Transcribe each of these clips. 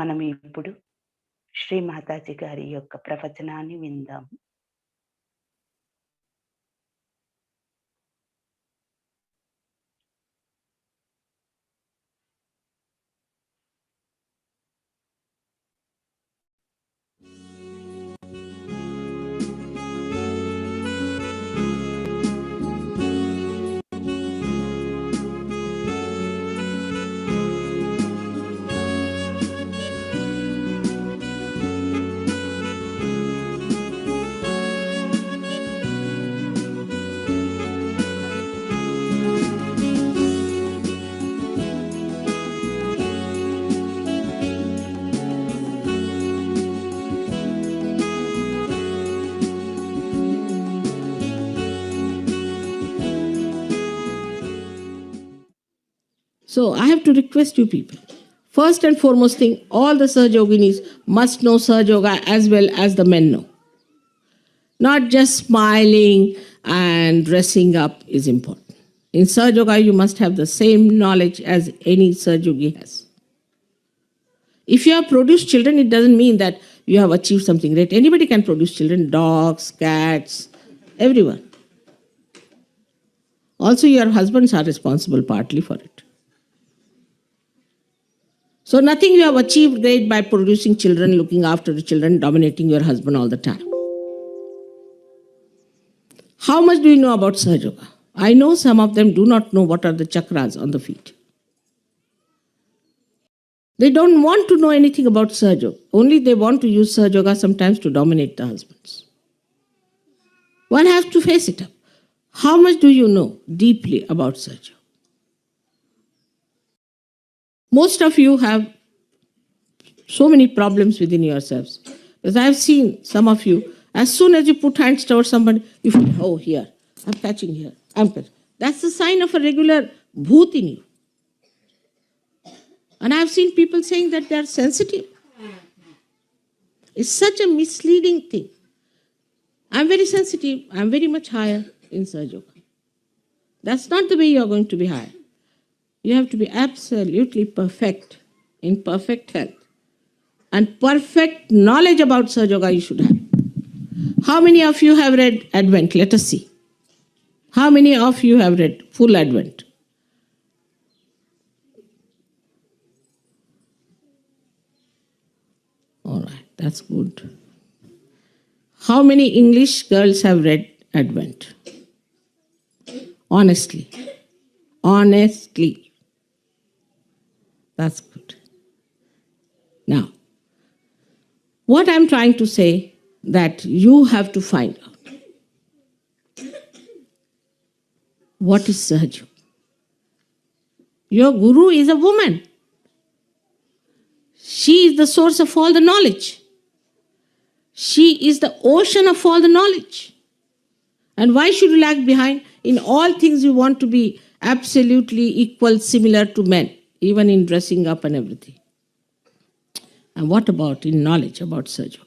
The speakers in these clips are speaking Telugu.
మనం ఇప్పుడు శ్రీ మాతాజీ గారి యొక్క ప్రవచనాన్ని విందాం. So I have to request you people. First and foremost thing, all the Sahaja Yoginis must know Sahaja Yoga as well as the men know. Not just smiling and dressing up is important. In Sahaja Yoga, you must have the same knowledge as any Sahaja Yogi has. If you have produced children, it doesn't mean that you have achieved something great. Anybody can produce children, dogs, cats, everyone. Also, your husbands are responsible partly for it. So nothing you have achieved great by producing children, looking after the children, dominating your husband all the time. How much do you know about Sahaja Yoga? I know some of them do not know what are the chakras on the feet. They don't want to know anything about Sahaja Yoga. Only they want to use Sahaja Yoga sometimes to dominate the husbands. One has to face it up. How much do you know deeply about Sahaja Yoga? Most of you have so many problems within yourselves. Because I have seen some of you, as soon as you put hands towards somebody, you feel, oh, here, I'm catching here, I'm catching. That's the sign of a regular bhoot in you. And I have seen people saying that they are sensitive. It's such a misleading thing. I'm very sensitive, I'm very much higher in Sahaja Yoga. That's not the way you are going to be higher. You have to be absolutely perfect, in perfect health. And perfect knowledge about Sahaja Yoga you should have. How many of you have read Advent? Let us see. How many of you have read full Advent? All right, that's good. How many English girls have read Advent? Honestly. Honestly. That's good. Now, what I'm trying to say that you have to find out. What is Sahaja Yoga? Your guru is a woman. She is the source of all the knowledge. She is the ocean of all the knowledge. And why should you lag behind? In all things you want to be absolutely equal, similar to men, even in dressing up and everything. And what about in knowledge about Sahaja Yoga?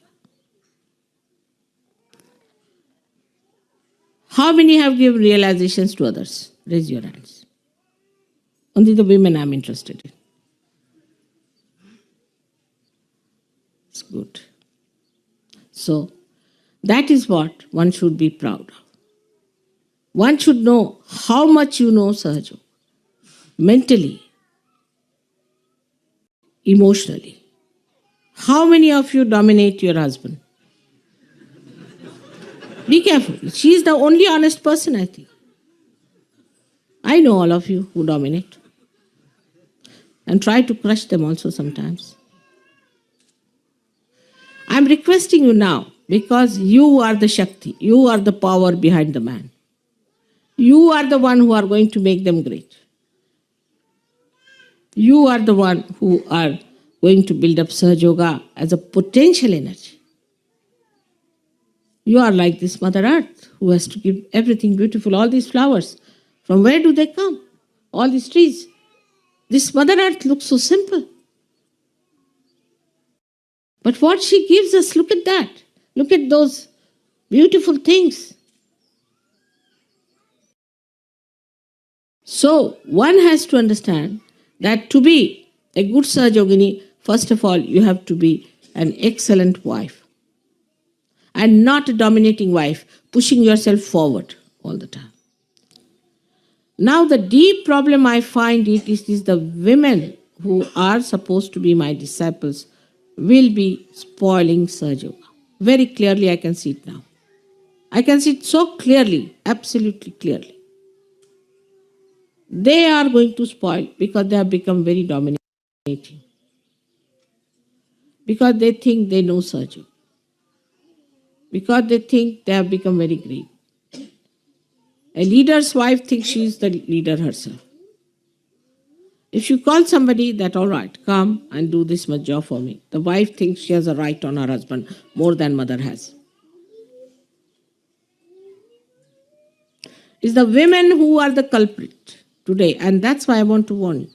How many have given realizations to others? Raise your hands. Only the women I'm interested in. It's good. So, that is what one should be proud of. One should know how much you know Sahaja Yoga. Mentally, emotionally. How many of you dominate your husband? Be careful. She is the only honest person, I think. I know all of you who dominate. And try to crush them also sometimes. I'm requesting you now, because you are the Shakti. You are the power behind the man. You are the one who are going to make them great. You are the one who are going to build up Sahaja Yoga as a potential energy. You are like this Mother Earth who has to give everything beautiful, all these flowers. From where do they come? All these trees. This Mother Earth looks so simple. But what she gives us, look at that. Look at those beautiful things. So, one has to understand that to be a good Sahaja Yogini, First of all, you have to be an excellent wife and not a dominating wife, pushing yourself forward all the time. Now, the deep problem I find it is the women who are supposed to be my disciples will be spoiling Sahaja Yoga. Very clearly, I can see it now. I can see it so clearly, absolutely clearly. They are going to spoil because they have become very dominating. Because they think they know Sahaja Yoga. Because they think they have become very great. A leader's wife thinks she is the leader herself. If you call somebody that, all right, come and do this much job for me, the wife thinks she has a right on her husband more than mother has. It's the women who are the culprit today, and that's why I want to warn you.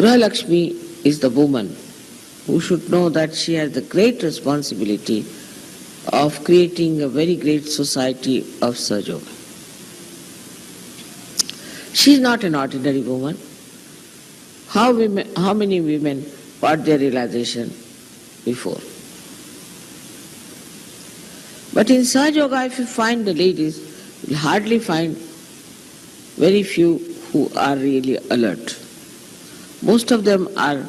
Grahalakshmi is the woman who should know that she has the great responsibility of creating a very great society of Sahaja Yoga. She is not an ordinary woman. How many women got their realization before? But in Sahaja Yoga, if you find the ladies, you'll hardly find very few who are really alert. Most of them are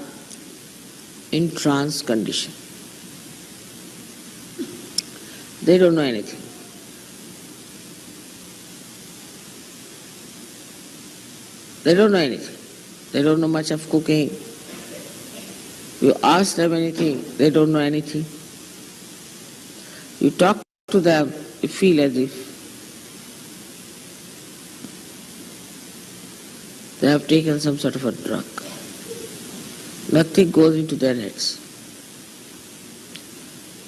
in trance condition. They don't know anything. They don't know anything. They don't know much of cooking. You ask them anything, they don't know anything. You talk to them, you feel as if they have taken some sort of a drug. Nothing goes into their heads.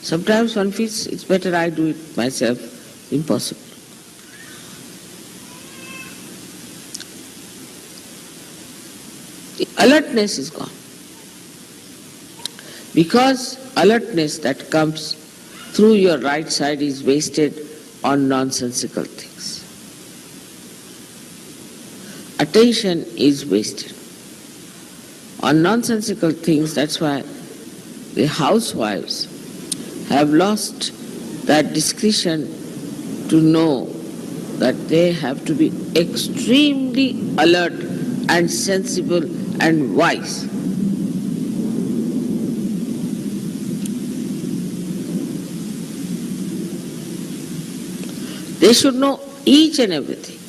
Sometimes one feels it's better I do it myself. Impossible. The alertness is gone. Because alertness that comes through your right side is wasted on nonsensical things. Attention is wasted on nonsensical things. That's why the housewives have lost that discretion to know that they have to be extremely alert and sensible and wise. They should know each and everything.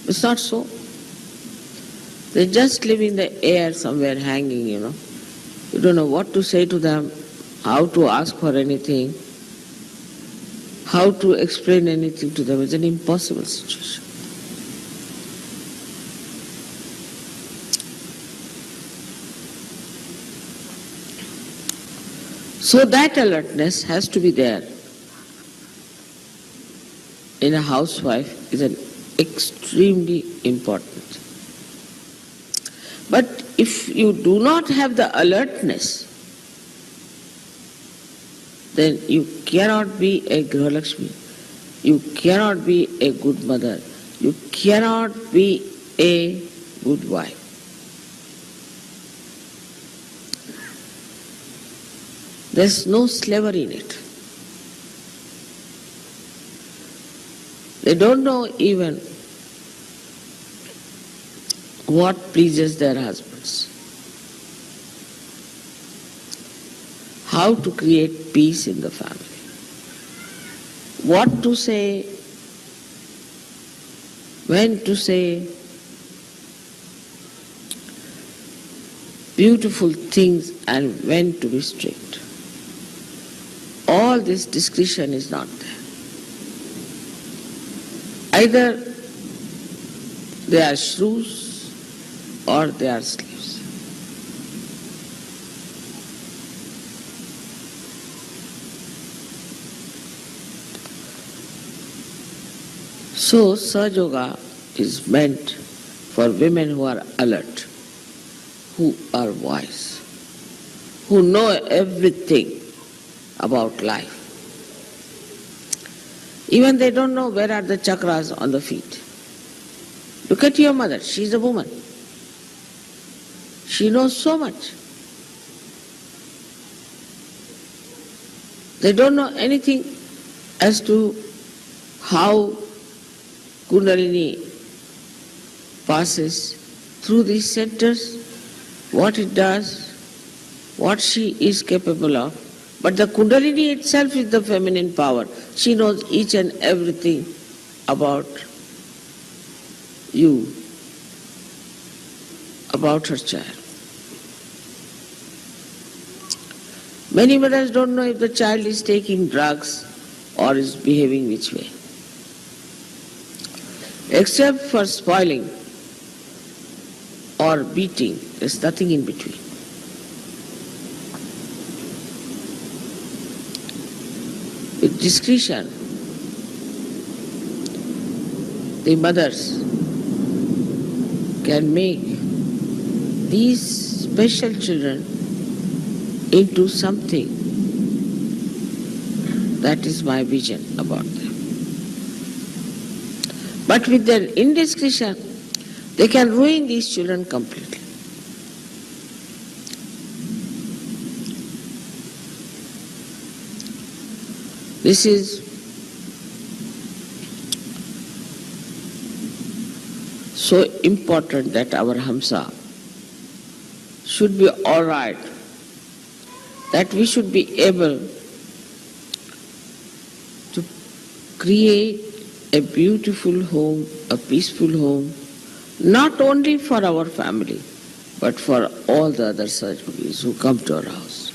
It's not so. They just live in the air somewhere hanging, You don't know what to say to them, how to ask for anything, how to explain anything to them. It's an impossible situation. So that alertness has to be there in a housewife is an extremely important. But if you do not have the alertness, then you cannot be a Grahalakshmi. You cannot be a good mother. You cannot be a good wife. There's no slavery in it. They don't know even what pleases their husbands. How to create peace in the family. What to say, when to say, beautiful things and when to be strict. All this discretion is not there. Either they are shrews or they are slaves. So, Sahaja Yoga is meant for women who are alert, who are wise, who know everything about life. Even they don't know where are the chakras on the feet. Look at your mother, she's a woman. She knows so much. They don't know anything as to how Kundalini passes through these centers, what it does, what she is capable of. But the Kundalini itself is the feminine power. She knows each and everything about you, about her child. Many mothers don't know if the child is taking drugs or is behaving which way. Except for spoiling or beating, there's nothing in between. With discretion, the mothers can make these special children into something. That is my vision about them. But with their indiscretion, they can ruin these children completely. This is so important that our Hamsa should be all right, that we should be able to create a beautiful home, a peaceful home, not only for our family, but for all the other Sajogis who come to our house.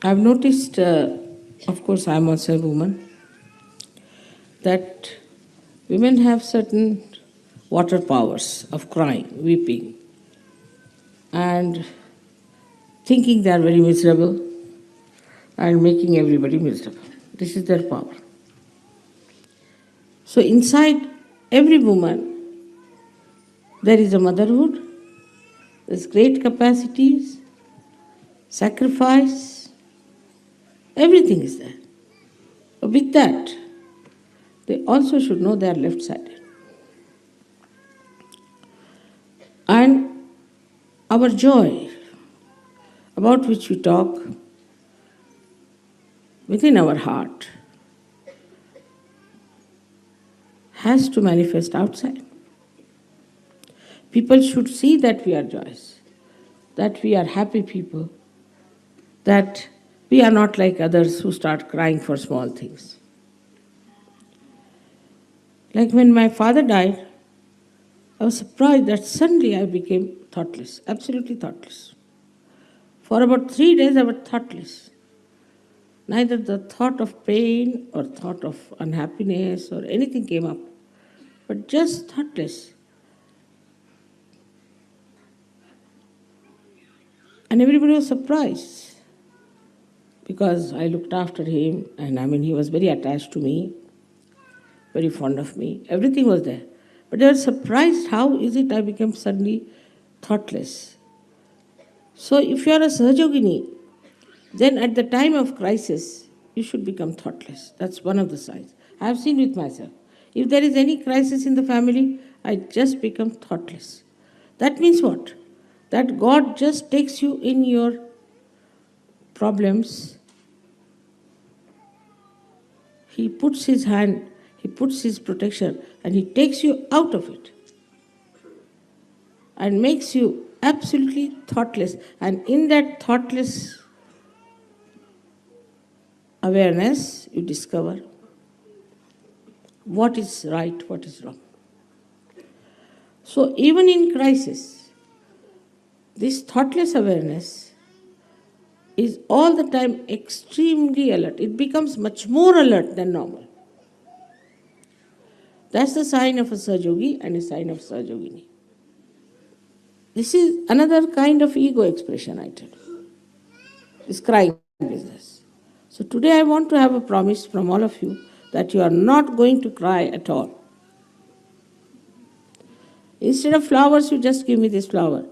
I've noticed, of course, I'm also a woman, that women have certain water powers of crying, weeping, and thinking they are very miserable and making everybody miserable. This is their power. So inside every woman, there is a motherhood, there's great capacities, sacrifice, everything is there. But with that, they also should know they are left-sided. And our joy, about which we talk within our heart, has to manifest outside. People should see that we are joyous, that we are happy people, that we are not like others who start crying for small things. Like when my father died, I was surprised that suddenly I became thoughtless, absolutely thoughtless. For about 3 days I was thoughtless. Neither the thought of pain or thought of unhappiness or anything came up, but just thoughtless. And everybody was surprised because I looked after him, and he was very attached to me, very fond of me. Everything was there. But they were surprised, how is it I became suddenly thoughtless? So if you are a Sahajogini, then at the time of crisis, you should become thoughtless. That's one of the signs. I have seen with myself. If there is any crisis in the family, I just become thoughtless. That means what? That God just takes you in your problems. He puts his hand, he puts his protection, and he takes you out of it and makes you absolutely thoughtless. And in that thoughtless awareness, you discover what is right, what is wrong. So even in crisis, this thoughtless awareness is all the time extremely alert. It becomes much more alert than normal. That's the sign of a Sahajogi and a sign of Sahajogini. This is another kind of ego expression, I tell you. This crying business. So today I want to have a promise from all of you that you are not going to cry at all. Instead of flowers, you just give me this flower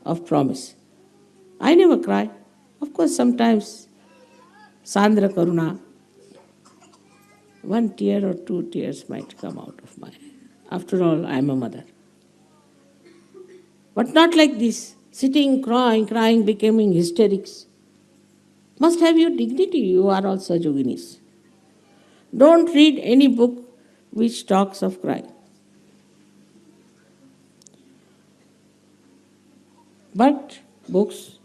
of promise. I never cry. Of course, sometimes Sandra Karuna, one tear or two tears might come out of my eye. After all, I am a mother. But not like this, sitting, crying, becoming hysterics. Must have your dignity, you are all Sahajoginis. Don't read any book which talks of crying. But books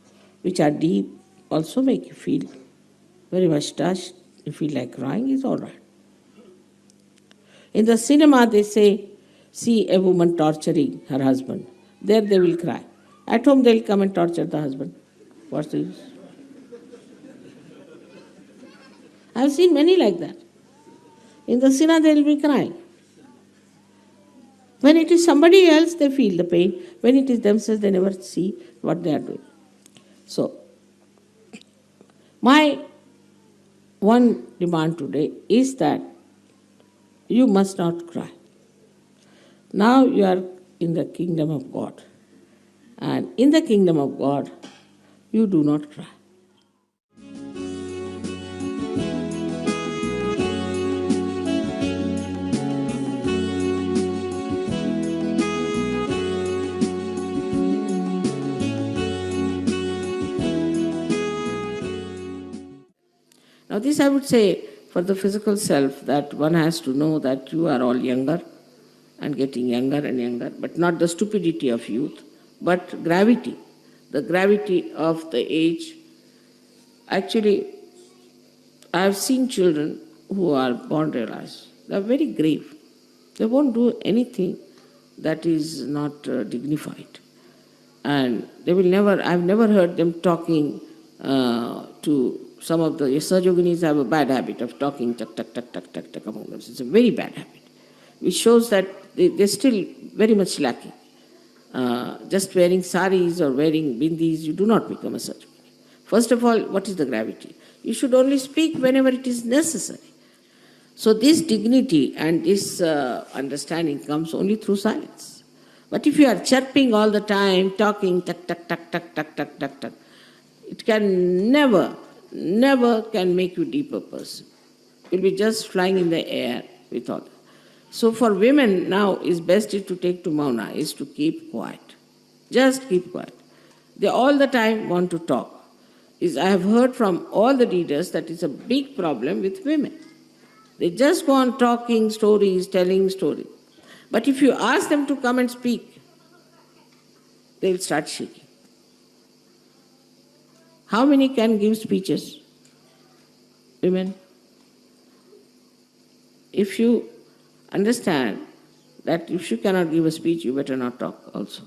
which are deep also make you feel very much touched. You feel like crying is all right. In the cinema, they say, see a woman torturing her husband. There they will cry. At home, they will come and torture the husband. What's the use? I have seen many like that. In the cinema, they will be crying. When it is somebody else, they feel the pain. When it is themselves, they never see what they are doing. So, my one demand today is that you must not cry. Now you are in the kingdom of God. And in the kingdom of God, you do not cry. Now this I would say for the physical self, that one has to know that you are all younger and getting younger and younger, but not the stupidity of youth, but gravity, the gravity of the age. Actually, I have seen children who are born realized. They are very grave. They won't do anything that is not dignified. And they will never, I've never heard them talking to some of the Sahajoginis have a bad habit of talking tuck among themselves. It's a very bad habit, which shows that they're still very much lacking. Just wearing saris or wearing bindis, you do not become a Sahajogini. First of all, what is the gravity? You should only speak whenever it is necessary. So this dignity and this understanding comes only through silence. But if you are chirping all the time, talking tuck, it can never can make you deeper person. You'll be just flying in the air with all that. So for women now, is best is to take to Mauna, is to keep quiet. Just keep quiet. They all the time want to talk. I have heard from all the leaders that it's a big problem with women. They just go on talking stories, telling stories. But if you ask them to come and speak, they will start shaking. How many can give speeches? Women. If you understand that if you cannot give a speech, you better not talk also.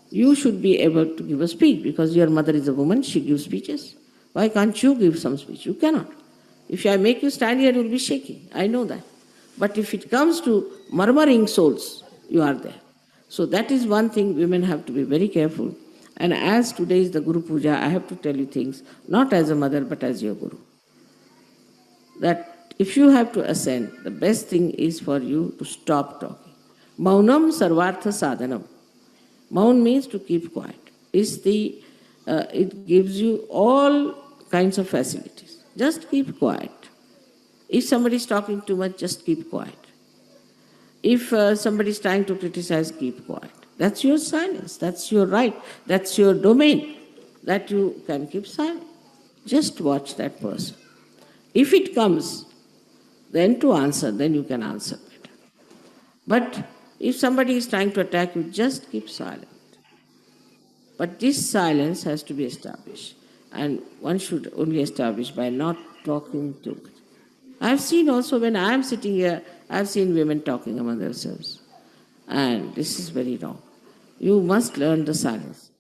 You should be able to give a speech because your mother is a woman, she gives speeches. Why can't you give some speech? You cannot. If I make you stand here, you will be shaking. I know that. But if it comes to murmuring souls, you are there. So that is one thing women have to be very careful. And as today is the Guru Puja, I have to tell you things, not as a mother, but as your Guru. That if you have to ascend, the best thing is for you to stop talking. Maunam sarvartha sadhanam. Maun means to keep quiet. It gives you all kinds of facilities. Just keep quiet. If somebody is talking too much, just keep quiet. If somebody is trying to criticize, keep quiet. That's your silence. That's your right. That's your domain. That you can keep silent. Just watch that person. If it comes, then to answer, then you can answer better. But if somebody is trying to attack you, just keep silent. But this silence has to be established. And one should only establish by not talking too much. I have seen also when I am sitting here, I have seen women talking among themselves. And this is very wrong. You must learn the silence.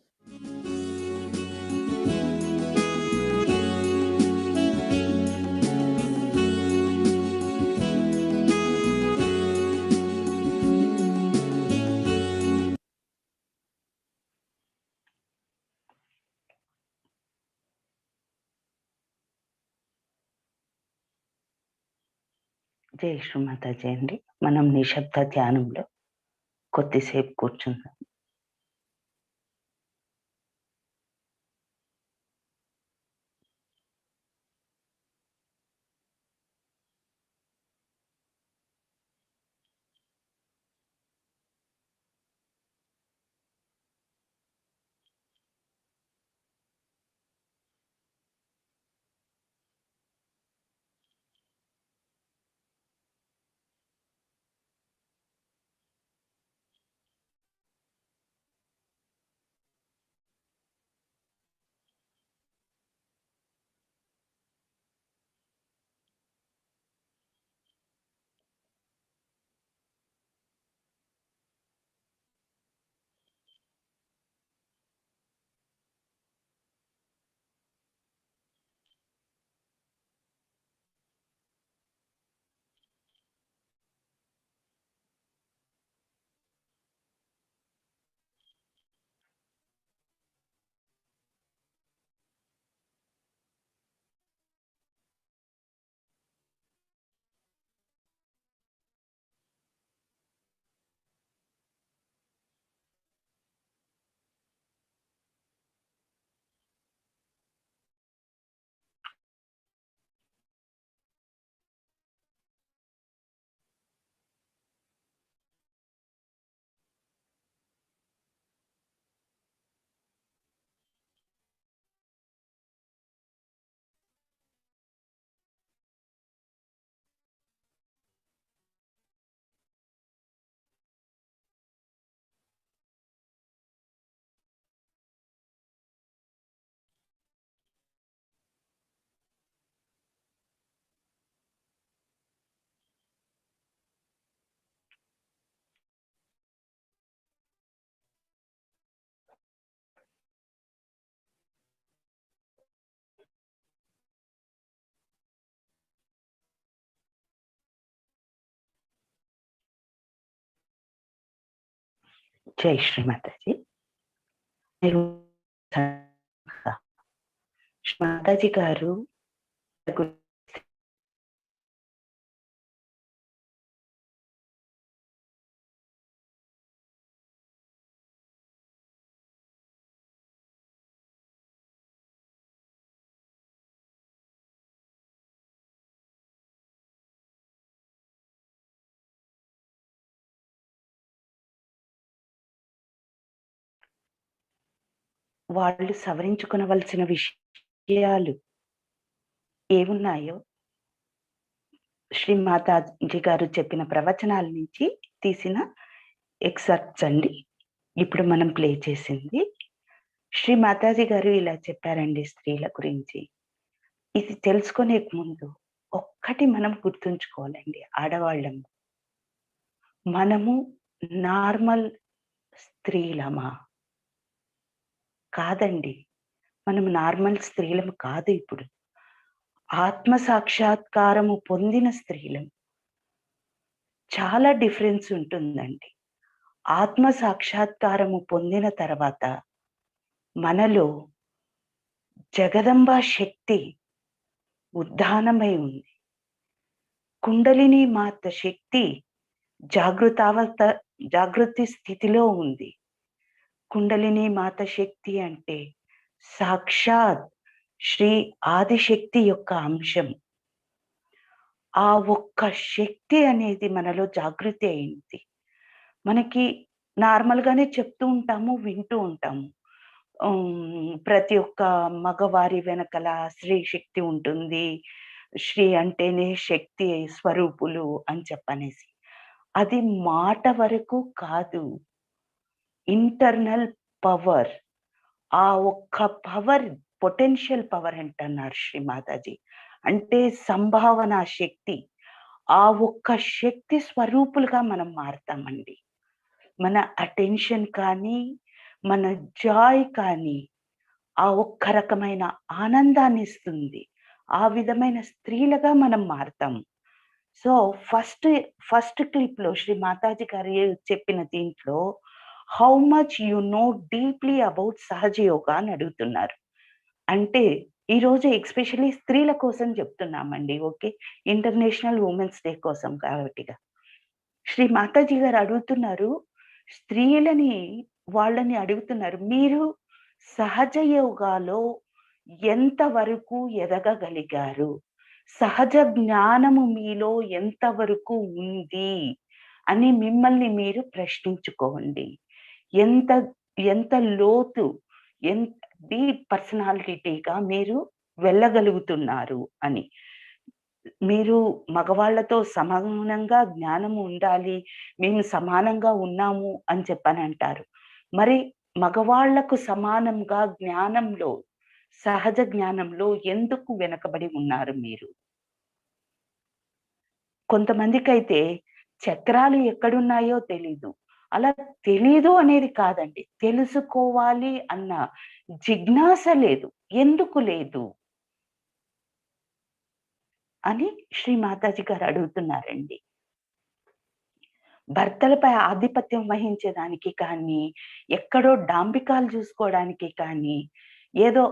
జై శ్రీ మాతాజీ అండి. మనం నిశ్శబ్ద ధ్యానంలో కొద్దిసేపు కూర్చుందాం. జై శ్రీ మాతాజీ. మీరు మాతాజీ గారు వాళ్ళు సవరించుకోవలసిన విషయాలు ఏమున్నాయో శ్రీ మాతాజీ గారు చెప్పిన ప్రవచనాల నుంచి తీసిన ఎక్సర్ప్ట్స్ అండి ఇప్పుడు మనం ప్లే చేసింది. శ్రీ మాతాజీ గారు ఇలా చెప్పారండి స్త్రీల గురించి. ఇది తెలుసుకునే ముందు ఒక్కటి మనం గుర్తుంచుకోవాలండి, ఆడవాళ్ళం మనము నార్మల్ స్త్రీలమా? కాదండి, మనం నార్మల్ స్త్రీలము కాదు. ఇప్పుడు ఆత్మ సాక్షాత్కారము పొందిన స్త్రీలం. చాలా డిఫరెన్స్ ఉంటుందండి. ఆత్మ సాక్షాత్కారము పొందిన తర్వాత మనలో జగదంబ శక్తి ఉద్దానమై ఉంది. కుండలిని మాత శక్తి జాగృతి స్థితిలో ఉంది. కుండలిని మాత శక్తి అంటే సాక్షాత్ శ్రీ ఆదిశక్తి యొక్క అంశం. ఆ ఒక్క శక్తి అనేది మనలో జాగృతి అయింది. మనకి నార్మల్గానే చెప్తూ ఉంటాము, వింటూ ఉంటాము. ప్రతి ఒక్క మగవారి వెనకల స్త్రీ శక్తి ఉంటుంది, శ్రీ అంటేనే శక్తి స్వరూపులు అని చెప్పనేసి. అది మాట వరకు కాదు, ఇంటర్నల్ పవర్. ఆ ఒక్క పవర్ పొటెన్షియల్ పవర్ అంటున్నారు శ్రీ మాతాజీ. అంటే సంభావన శక్తి. ఆ ఒక్క శక్తి స్వరూపులుగా మనం మారుతామండి. మన అటెన్షన్ కానీ, మన జాయ్ కానీ ఆ ఒక్క రకమైన ఆనందాన్ని ఇస్తుంది. ఆ విధమైన స్త్రీలుగా మనం మారుతాం. సో ఫస్ట్ క్లిప్లో శ్రీ మాతాజీ గారు చెప్పిన దీంట్లో how much you know deeply about సహజ యోగా అని అడుగుతున్నారు. అంటే ఈరోజు ఎస్పెషల్లీ స్త్రీల కోసం చెప్తున్నామండి. ఓకే. ఇంటర్నేషనల్ ఉమెన్స్ డే కోసం కాబట్టిగా. శ్రీ మాతాజీ గారు అడుగుతున్నారు, స్త్రీలని వాళ్ళని అడుగుతున్నారు. మీరు సహజ యోగాలో ఎంత వరకు ఎదగగలిగారు? సహజ జ్ఞానము మీలో ఎంత వరకు ఉంది? అని మిమ్మల్ని మీరు ప్రశ్నించుకోండి. ఎంత ఎంత లోతు, ఎంత డీప్ పర్సనాలిటీగా మీరు వెళ్ళగలుగుతున్నారు అని. మీరు మగవాళ్ళతో సమానంగా జ్ఞానము ఉండాలి. మేము సమానంగా ఉన్నాము అని చెప్పనంటారు. మరి మగవాళ్ళకు సమానంగా జ్ఞానంలో, సహజ జ్ఞానంలో ఎందుకు వెనకబడి ఉన్నారు మీరు? కొంతమందికైతే చక్రాలు ఎక్కడున్నాయో తెలీదు. అలా తెలీదు అనేది కాదండి. తెలుసుకోవాలి అన్న జిజ్ఞాస లేదు. ఎందుకు లేదు? అని శ్రీ మాతాజీ గారు అడుగుతున్నారండి. భర్తలపై ఆధిపత్యం వహించేదానికి కానీ, ఎక్కడో డాంబికాలు చూసుకోవడానికి కానీ, ఏదో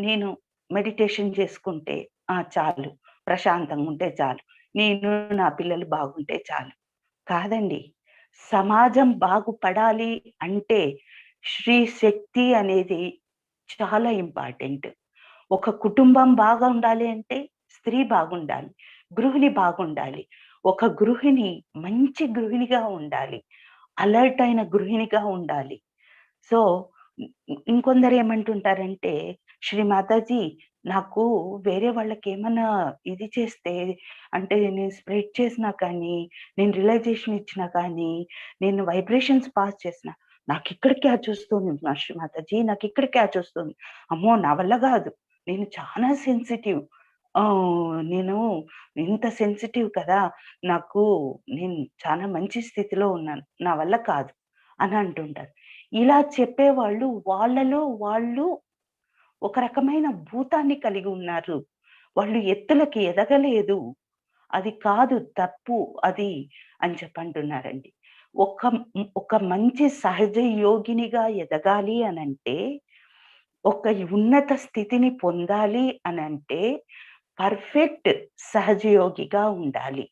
నేను మెడిటేషన్ చేసుకుంటే చాలు. ప్రశాంతంగా ఉంటే చాలు. నేను నా పిల్లలు బాగుంటే చాలు. కాదండి. సమాజం బాగుపడాలి అంటే స్త్రీ శక్తి అనేది చాలా ఇంపార్టెంట్. ఒక కుటుంబం బాగా ఉండాలి అంటే స్త్రీ బాగుండాలి. గృహిణి బాగుండాలి. ఒక గృహిణి మంచి గృహిణిగా ఉండాలి. అలర్ట్ అయిన గృహిణిగా ఉండాలి. సో, ఇంకొందరు ఏమంటుంటారంటే, శ్రీ మాతాజీ నాకు వేరే వాళ్ళకేమన్నా ఇది చేస్తే అంటే నేను స్ప్రెడ్ చేసినా కానీ, నేను రియలైజేషన్ ఇచ్చినా కానీ, నేను వైబ్రేషన్స్ పాస్ చేసినా నాకిక్కడ క్యాచ్ వస్తుంది శ్రీ మాతాజీ నాకిక్కడ క్యాచ్ వస్తుంది. అమ్మో! నా వల్ల గాదు. నేను చాలా సెన్సిటివ్. నేను ఇంత సెన్సిటివ్ కదా! నేను చాలా మంచి స్థితిలో ఉన్నాను. నా వల్ల కాదు అని అంటుంటారు. ఇలా చెప్పేవాళ్ళు వాళ్ళలో వాళ్ళు ఒక రకమైన భూతాన్ని కలిగి ఉన్నారు. వాళ్ళు ఎత్తులకి ఎదగలేదు. అది కాదు తప్పు అది అని చెప్పంటున్నారండి. ఒక ఒక మంచి సహజ యోగినిగా ఎదగాలి అనంటే, ఒక ఉన్నత స్థితిని పొందాలి అనంటే, పర్ఫెక్ట్ సహజయోగిగా ఉండాలి.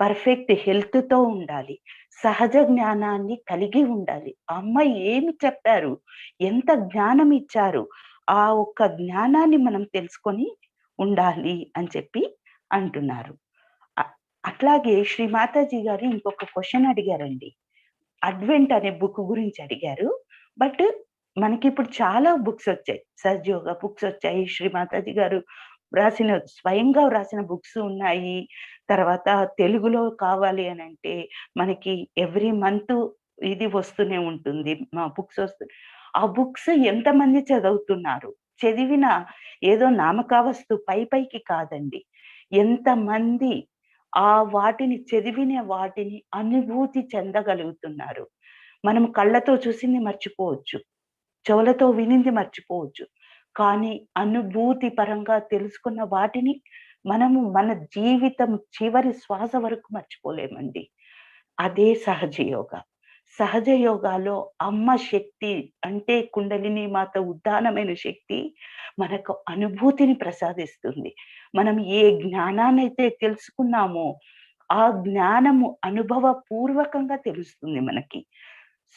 పర్ఫెక్ట్ హెల్త్‌తో ఉండాలి. సహజ జ్ఞానాన్ని కలిగి ఉండాలి. ఆ అమ్మాయి ఏమి చెప్పారు? ఎంత జ్ఞానం ఇచ్చారు? ఆ ఒక్క జ్ఞానాన్ని మనం తెలుసుకొని ఉండాలి అని చెప్పి అంటున్నారు. అ అట్లాగే శ్రీ మాతాజీ గారు ఇంకొక క్వెషన్ అడిగారండి. అడ్వెంట్ అనే బుక్ గురించి అడిగారు. బట్ మనకిప్పుడు చాలా బుక్స్ వచ్చాయి. సహజయోగ బుక్స్ వచ్చాయి. శ్రీ మాతాజీ గారు స్వయంగా వ్రాసిన బుక్స్ ఉన్నాయి. తర్వాత తెలుగులో కావాలి అనంటే మనకి ఎవ్రీ మంత్ ఇది వస్తూనే ఉంటుంది. బుక్స్ వస్తున్నాయి. ఆ బుక్స్ ఎంతమంది చదువుతున్నారు? చదివిన ఏదో నామకావస్తు పైకి కాదండి. ఎంతమంది వాటిని చదివిన వాటిని అనుభూతి చెందగలుగుతున్నారు. మనం కళ్ళతో చూసింది మర్చిపోవచ్చు. చెవులతో వినింది మర్చిపోవచ్చు. కానీ అనుభూతి పరంగా తెలుసుకున్న వాటిని మనము మన జీవితం చివరి శ్వాస వరకు మర్చిపోలేమండి. అదే సహజ యోగ. సహజ యోగాలో అమ్మ శక్తి అంటే కుండలిని మాత ఉద్దానమైన శక్తి మనకు అనుభూతిని ప్రసాదిస్తుంది. మనం ఏ జ్ఞానాన్నైతే తెలుసుకున్నామో, ఆ జ్ఞానము అనుభవపూర్వకంగా తెలుస్తుంది మనకి.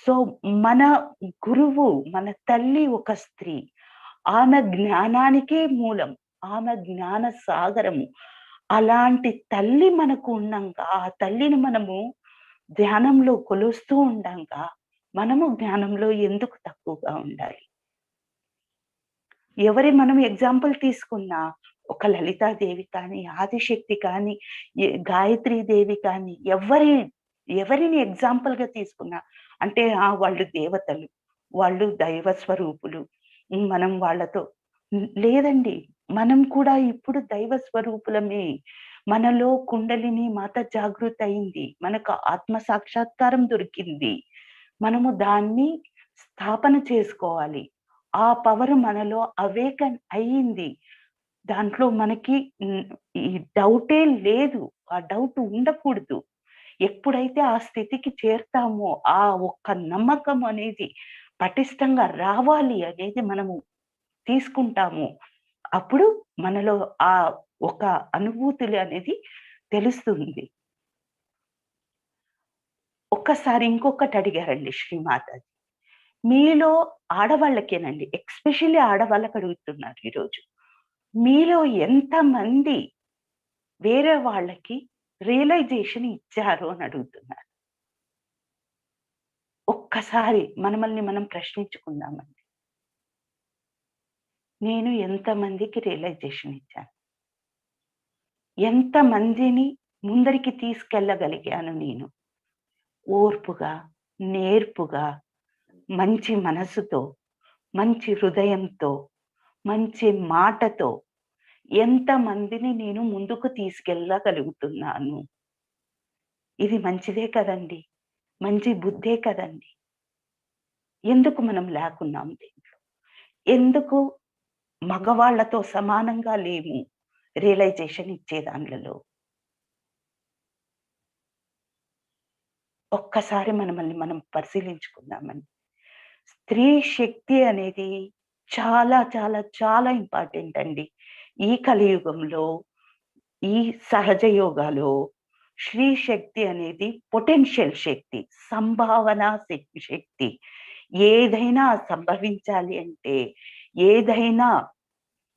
సో, మన గురువు, మన తల్లి ఒక స్త్రీ. ఆమె జ్ఞానానికే మూలం. ఆమె జ్ఞాన సాగరము. అలాంటి తల్లి మనకు ఉండంగా, ఆ తల్లిని మనము ధ్యానంలో కొలుస్తూ ఉండంగా, మనము జ్ఞానంలో ఎందుకు తక్కువగా ఉండాలి? మనం ఎగ్జాంపుల్ తీసుకున్నా, ఒక లలితాదేవి కానీ, ఆదిశక్తి కానీ, గాయత్రీ దేవి కానీ, ఎవరిని ఎగ్జాంపుల్‌గా తీసుకున్నా అంటే వాళ్ళు దేవతలు, వాళ్ళు దైవ స్వరూపులు. మనం వాళ్ళతో లేదండి. మనం కూడా ఇప్పుడు దైవ స్వరూపులమే. మనలో కుండలిని మాత జాగృతయింది. మనకు ఆత్మ సాక్షాత్కారం దొరికింది. మనము దాన్ని స్థాపన చేసుకోవాలి. ఆ పవర్ మనలో అవేకన్ అయింది. దాంట్లో మనకి ఈ డౌటే లేదు. ఆ డౌట్ ఉండకూడదు. ఎప్పుడైతే ఆ స్థితికి చేరతామో, ఆ ఒక్క నమ్మకం అనేది పటిష్టంగా రావాలి అనేది మనము తీసుకుంటాము. అప్పుడు మనలో ఆ ఒక అనుభూతులు అనేది తెలుస్తుంది. ఒక్కసారి ఇంకొకటి అడిగారండి శ్రీమాతాజీ. మీలో ఆడవాళ్ళకేనండి, ఎస్పెషల్లీ ఆడవాళ్ళకి అడుగుతున్నారు ఈరోజు. మీలో ఎంతమంది వేరే వాళ్ళకి రియలైజేషన్ ఇచ్చారు అని అడుగుతున్నారు. ఒక్కసారి మనమల్ని మనం ప్రశ్నించుకుందామండి. నేను ఎంతమందికి రియలైజేషన్ ఇచ్చాను? ఎంతమందిని ముందరికి తీసుకెళ్ళగలిగాను నేను? ఓర్పుగా, నేర్పుగా, మంచి మనసుతో, మంచి హృదయంతో, మంచి మాటతో ఎంతమందిని నేను ముందుకు తీసుకెళ్ళగలుగుతున్నాను? ఇది మంచిదే కదండీ! మంచి బుద్ధే కదండీ! ఎందుకు మనం లేకున్నాం దీంట్లో? ఎందుకు మగవాళ్ళతో సమానంగా లేము రియలైజేషన్ ఇచ్చే దాండ్లలో? ఒక్కసారి మనమల్ని మనం పరిశీలించుకుందామండి. స్త్రీ శక్తి అనేది చాలా చాలా చాలా ఇంపార్టెంట్ అండి. ఈ కలియుగంలో, ఈ సహజ యోగాలో స్త్రీ శక్తి అనేది పొటెన్షియల్ శక్తి, సంభావన శక్తి. ఏదైనా సంభవించాలి అంటే, ఏదైనా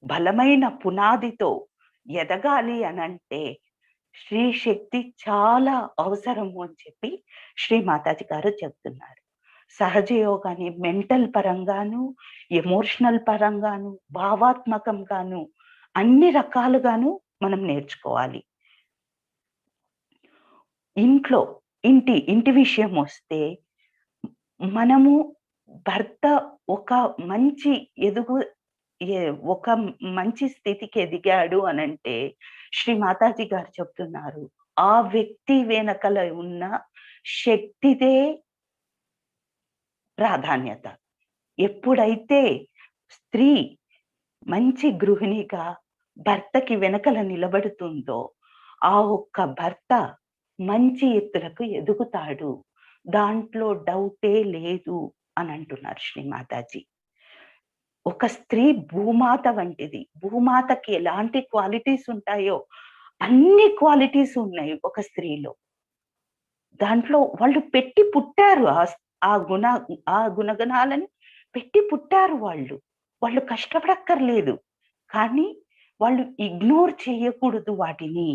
బలమైన పునాదితో ఎదగాలి అనంటే స్త్రీ శక్తి చాలా అవసరము అని చెప్పి శ్రీ మాతాజీ గారు చెప్తున్నారు. సహజ యోగాన్ని మెంటల్ పరంగాను, ఎమోషనల్ పరంగాను, భావాత్మకంగాను అన్ని రకాలుగాను మనం నేర్చుకోవాలి. ఇంటి విషయం వస్తే మనము భర్త ఒక మంచి ఎదుగు ఒక మంచి స్థితికి ఎదిగాడు అనంటే శ్రీ మాతాజీ గారు చెప్తున్నారు, ఆ వ్యక్తి వెనకల ఉన్న శక్తిదే ప్రాధాన్యత. ఎప్పుడైతే స్త్రీ మంచి గృహిణిగా భర్తకి వెనకల నిలబడుతుందో, ఆ ఒక్క భర్త మంచి ఎత్తులకు ఎదుగుతాడు. దాంట్లో డౌటే లేదు అని అంటున్నారు శ్రీ మాతాజీ. ఒక స్త్రీ భూమాత వంటిది. భూమాతకి ఎలాంటి క్వాలిటీస్ ఉంటాయో అన్ని క్వాలిటీస్ ఉన్నాయి ఒక స్త్రీలో. దాంట్లో వాళ్ళు పెట్టి పుట్టారు. ఆ గుణగణాలని పెట్టి పుట్టారు వాళ్ళు. వాళ్ళు కష్టపడక్కర్లేదు. కానీ వాళ్ళు ఇగ్నోర్ చేయకూడదు వాటిని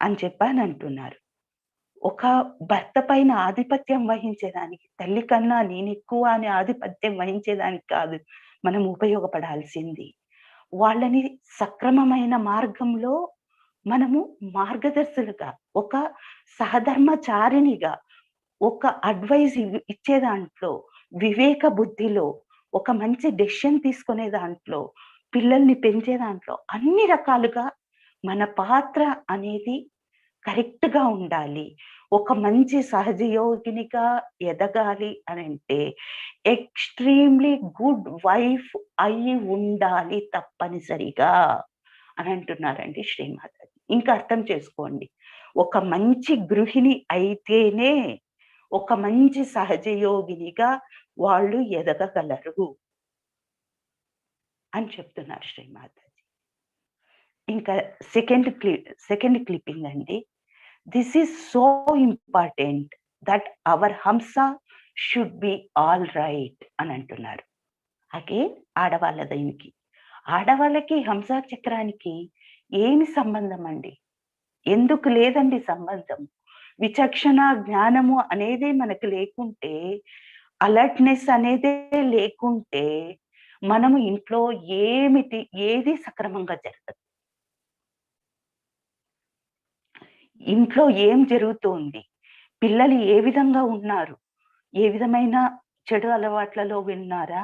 అని చెప్పానంటున్నారు. ఒక భర్త పైన ఆధిపత్యం వహించేదానికి, తల్లి కన్నా నేనెక్కువ అని ఆధిపత్యం వహించేదానికి కాదు మనం ఉపయోగపడాల్సింది. వాళ్ళని సక్రమమైన మార్గంలో మనము మార్గదర్శులుగా, ఒక సహధర్మచారిణిగా, ఒక అడ్వైజ్ ఇచ్చే దాంట్లో, వివేక బుద్ధిలో, ఒక మంచి డెసిషన్ తీసుకునే దాంట్లో, పిల్లల్ని పెంచే దాంట్లో అన్ని రకాలుగా మన పాత్ర అనేది కరెక్ట్‌గా ఉండాలి. ఒక మంచి సహజయోగినిగా ఎదగాలి అనంటే ఎక్స్‌ట్రీమ్‌లీ గుడ్ వైఫ్ అయ్యి ఉండాలి తప్పనిసరిగా అని అంటున్నారండి శ్రీమాతాజీ. ఇంకా అర్థం చేసుకోండి. ఒక మంచి గృహిణి అయితేనే ఒక మంచి సహజయోగినిగా వాళ్ళు ఎదగగలరు అని చెప్తున్నారు శ్రీమాతాజీ. ఇంకా సెకండ్ క్లిప్పింగ్ అండి. This is so important that hour హంస షుడ్ బి ఆల్ రైట్ అని అంటున్నారు. అగైన్ ఆడవాళ్ళ దీనికి, ఆడవాళ్ళకి హంసా చక్రానికి ఏమి సంబంధం అండి? ఎందుకు లేదండి సంబంధం? విచక్షణ జ్ఞానము అనేదే మనకు లేకుంటే, అలర్ట్‌నెస్ అనేదే లేకుంటే, మనము ఇంట్లో ఏది సక్రమంగా జరగదు. ఇంట్లో ఏం జరుగుతోంది? పిల్లలు ఏ విధంగా ఉన్నారు? ఏ విధమైన చెడు అలవాట్లలో ఉన్నారా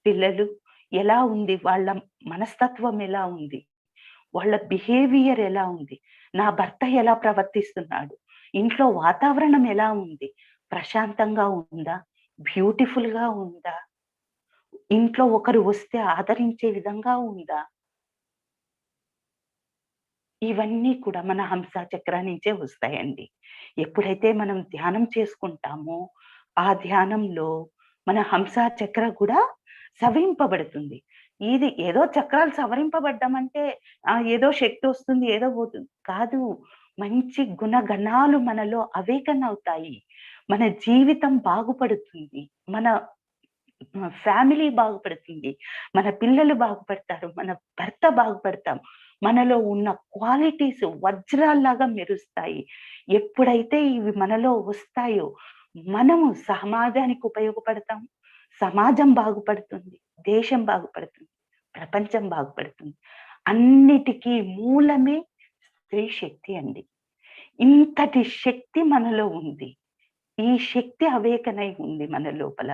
పిల్లలు? ఎలా ఉంది? వాళ్ళ మనస్తత్వం ఎలా ఉంది? వాళ్ళ బిహేవియర్ ఎలా ఉంది? నా భర్త ఎలా ప్రవర్తిస్తున్నాడు? ఇంట్లో వాతావరణం ఎలా ఉంది? ప్రశాంతంగా ఉందా? బ్యూటిఫుల్‌గా ఉందా? ఇంట్లో ఒకరు వస్తే ఆదరించే విధంగా ఉందా? ఇవన్నీ కూడా మన హంసా చక్రం నుంచే వస్తాయండి. ఎప్పుడైతే మనం ధ్యానం చేసుకుంటామో, ఆ ధ్యానంలో మన హంసా చక్ర కూడా సవరింపబడుతుంది. ఇది ఏదో చక్రాలు సవరింపబడ్డామంటే ఏదో శక్తి వస్తుంది, ఏదో పోతుంది. కాదు. మంచి గుణగణాలు మనలో అవేకన అవుతాయి. మన జీవితం బాగుపడుతుంది. మన ఫ్యామిలీ బాగుపడుతుంది. మన పిల్లలు బాగుపడతారు. మన భర్త బాగుపడతాం. మనలో ఉన్న క్వాలిటీస్ వజ్రాల్లాగా మెరుస్తాయి. ఎప్పుడైతే ఇవి మనలో వస్తాయో, మనము సమాజానికి ఉపయోగపడతాం. సమాజం బాగుపడుతుంది. దేశం బాగుపడుతుంది. ప్రపంచం బాగుపడుతుంది. అన్నిటికీ మూలమే స్త్రీ శక్తి అండి. ఇంతటి శక్తి మనలో ఉంది. ఈ శక్తి అవేకనై ఉంది మన లోపల.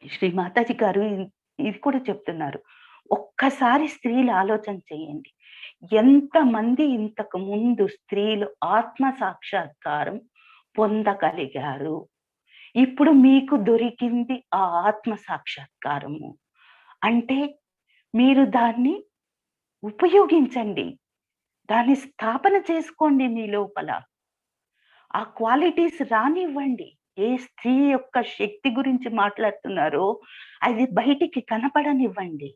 శ్రీ మాతాజీ గారు ఇది కూడా చెప్తున్నారు. ఒక్కసారి స్త్రీలు ఆలోచన చేయండి. ఎంతమంది ఇంతకు ముందు స్త్రీలు ఆత్మ సాక్షాత్కారం పొందగలిగారు. ఇప్పుడు మీకు దొరికింది ఆ ఆత్మ సాక్షాత్కారము. అంటే మీరు దాన్ని ఉపయోగించండి. దాన్ని స్థాపన చేసుకోండి మీ లోపల. ఆ క్వాలిటీస్ రానివ్వండి. ఏ స్త్రీ యొక్క శక్తి గురించి మాట్లాడుతున్నారో అది బయటికి కనపడనివ్వండి.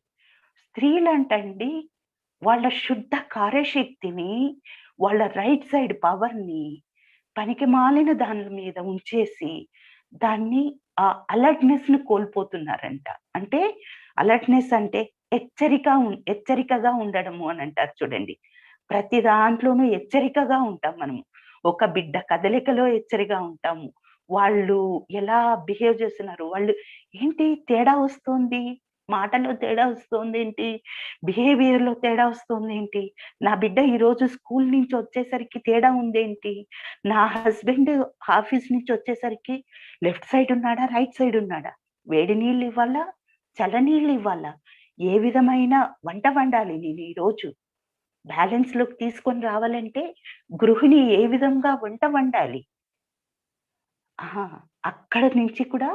స్త్రీలంటండి వాళ్ళ శుద్ధ కార్యశక్తిని, వాళ్ళ రైట్ సైడ్ పవర్‌ని పనికి మాలిన దాని మీద ఉంచేసి దాన్ని ఆ అలర్ట్‌నెస్‌ని కోల్పోతున్నారంట. అంటే అలర్ట్‌నెస్ అంటే హెచ్చరికగా ఉండడము అని అంటారు చూడండి. ప్రతి దాంట్లోనూ హెచ్చరికగా ఉంటాం మనము. ఒక బిడ్డ కదలికలో హెచ్చరికగా ఉంటాము. వాళ్ళు ఎలా బిహేవ్ చేస్తున్నారు, వాళ్ళు ఏంటి తేడా వస్తోంది, మాటలో తేడా వస్తోందేంటి, బిహేవియర్‌లో తేడా వస్తోందేంటి, నా బిడ్డ ఈరోజు స్కూల్ నుంచి వచ్చేసరికి తేడా ఉందేంటి, నా హస్బెండ్ ఆఫీస్ నుంచి వచ్చేసరికి లెఫ్ట్ సైడ్ ఉన్నాడా, రైట్ సైడ్ ఉన్నాడా, వేడి నీళ్ళు ఇవ్వాలా, చల్లనీళ్ళు ఇవ్వాలా, ఏ విధమైన వంట వండాలి నేను ఈరోజు, బ్యాలెన్స్‌లోకి తీసుకొని రావాలంటే గృహిణి ఏ విధంగా వంట వండాలి. అక్కడ నుంచి కూడా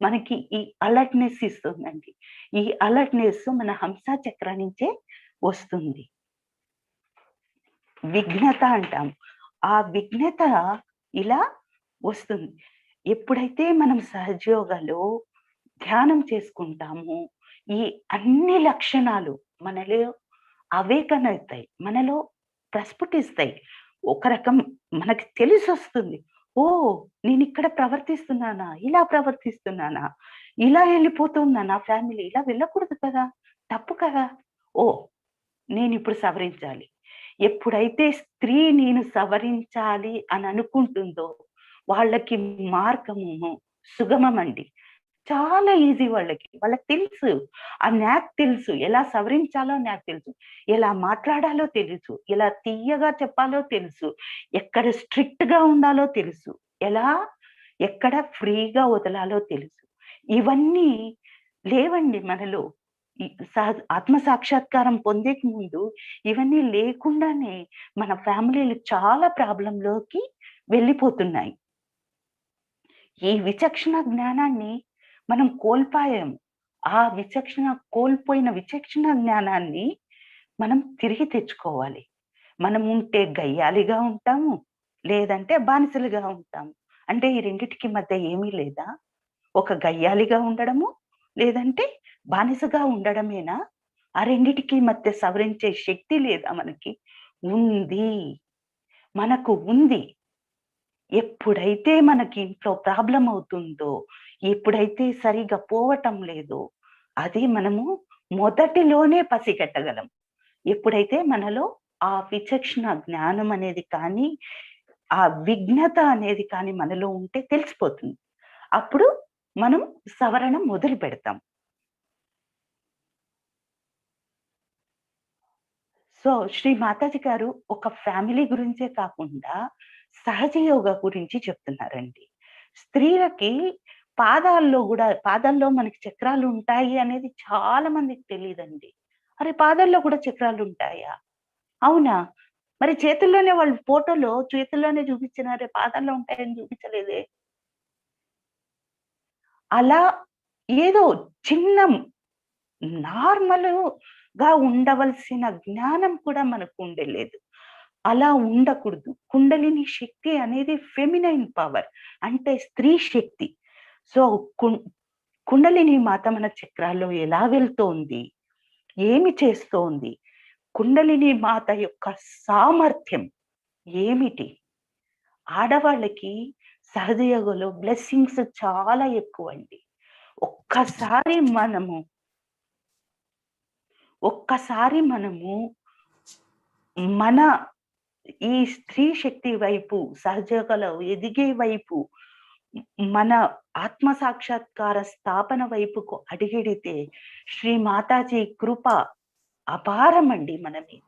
మనకి ఈ అలర్ట్‌నెస్ ఇస్తుందండి. ఈ అలర్ట్‌నెస్ మన హంసా చక్ర నుంచే వస్తుంది. విఘ్నత అంటాం. ఆ విఘ్నత ఇలా వస్తుంది. ఎప్పుడైతే మనం సహజయోగాలో ధ్యానం చేసుకుంటామో, ఈ అన్ని లక్షణాలు మనలో అవేకనవుతాయి. మనలో ప్రస్ఫుటిస్తాయి. ఒక రకం మనకి తెలిసొస్తుంది. ఓహ్! నేనిక్కడ ప్రవర్తిస్తున్నానా? ఇలా ప్రవర్తిస్తున్నానా? ఇలా ఎళ్ళిపోతుందా నా ఫ్యామిలీ? ఇలా వెళ్ళకూడదు కదా! తప్పు కదా! ఓహ్! నేనిప్పుడు సవరించాలి. ఎప్పుడైతే స్త్రీ నేను సవరించాలి అని అనుకుంటుందో, వాళ్ళకి మార్గము సుగమమండి. చాలా ఈజీ వాళ్ళకి. వాళ్ళకి తెలుసు. ఆ న్యాక్ తెలుసు. ఎలా సవరించాలో న్యాక్ తెలుసు. ఎలా మాట్లాడాలో తెలుసు. ఎలా తియ్యగా చెప్పాలో తెలుసు. ఎక్కడ స్ట్రిక్ట్‌గా ఉండాలో తెలుసు. ఎలా ఎక్కడ ఫ్రీగా వదలాలో తెలుసు. ఇవన్నీ లేవండి మనలో. ఈ ఆత్మ సాక్షాత్కారం పొందేకి ముందు ఇవన్నీ లేకుండానే మన ఫ్యామిలీలు చాలా ప్రాబ్లమ్‌లోకి వెళ్ళిపోతున్నాయి. ఈ విచక్షణ జ్ఞానాన్ని మనం కోల్పోయాము. ఆ కోల్పోయిన విచక్షణ జ్ఞానాన్ని మనం తిరిగి తెచ్చుకోవాలి. మనం ఉంటే గయ్యాళిగా ఉంటాము. లేదంటే బానిసలుగా ఉంటాము. అంటే ఈ రెండిటికి మధ్య ఏమీ లేదా? ఒక గయ్యాళిగా ఉండడము, లేదంటే బానిసగా ఉండడమేనా? ఆ రెండిటికి మధ్య సవరించే శక్తి లేదా మనకి? ఉంది. మనకు ఉంది. ఎప్పుడైతే మనకి ఇంట్లో ప్రాబ్లమ్ అవుతుందో, ఎప్పుడైతే సరిగ్గా పోవటం లేదో, అది మనము మొదటిలోనే పసిగట్టగలం. ఎప్పుడైతే మనలో ఆ విచక్షణ జ్ఞానం అనేది కానీ, ఆ విఘ్నత అనేది కానీ మనలో ఉంటే తెలిసిపోతుంది. అప్పుడు మనం సవరణ మొదలు పెడతాం. సో, శ్రీ మాతాజీ గారు ఒక ఫ్యామిలీ గురించే కాకుండా సహజ యోగా గురించి చెప్తున్నారండి. స్త్రీలకి పాదాల్లో మనకి చక్రాలుంటాయి అనేది చాలా మందికి తెలీదండి. అరే! పాదాల్లో కూడా చక్రాలుంటాయా? అవునా? మరి చేతుల్లోనే వాళ్ళు ఫోటోలో చేతుల్లోనే చూపించినారే పాదాల్లో ఉంటాయని చూపించలేదే? అలా ఏదో చిన్న నార్మల్‌గా ఉండవలసిన జ్ఞానం కూడా మనకు ఉండలేదు. అలా ఉండకూడదు. కుండలిని శక్తి అనేది ఫెమినైన్ పవర్. అంటే స్త్రీ శక్తి. సో, కుండలిని మాత మన చక్రాల్లో ఎలా వెళ్తోంది, ఏమి చేస్తోంది, కుండలిని మాత యొక్క సామర్థ్యం ఏమిటి? ఆడవాళ్ళకి సహజయోగంలో బ్లెస్సింగ్స్ చాలా ఎక్కువండి. ఒక్కసారి మనము మన ఈ స్త్రీ శక్తి వైపు, సహజయోగంలో ఎదిగే వైపు, మన ఆత్మ సాక్షాత్కార స్థాపన వైపుకు అడిగెడితే శ్రీ మాతాజీ కృప అపారమండి మన మీద.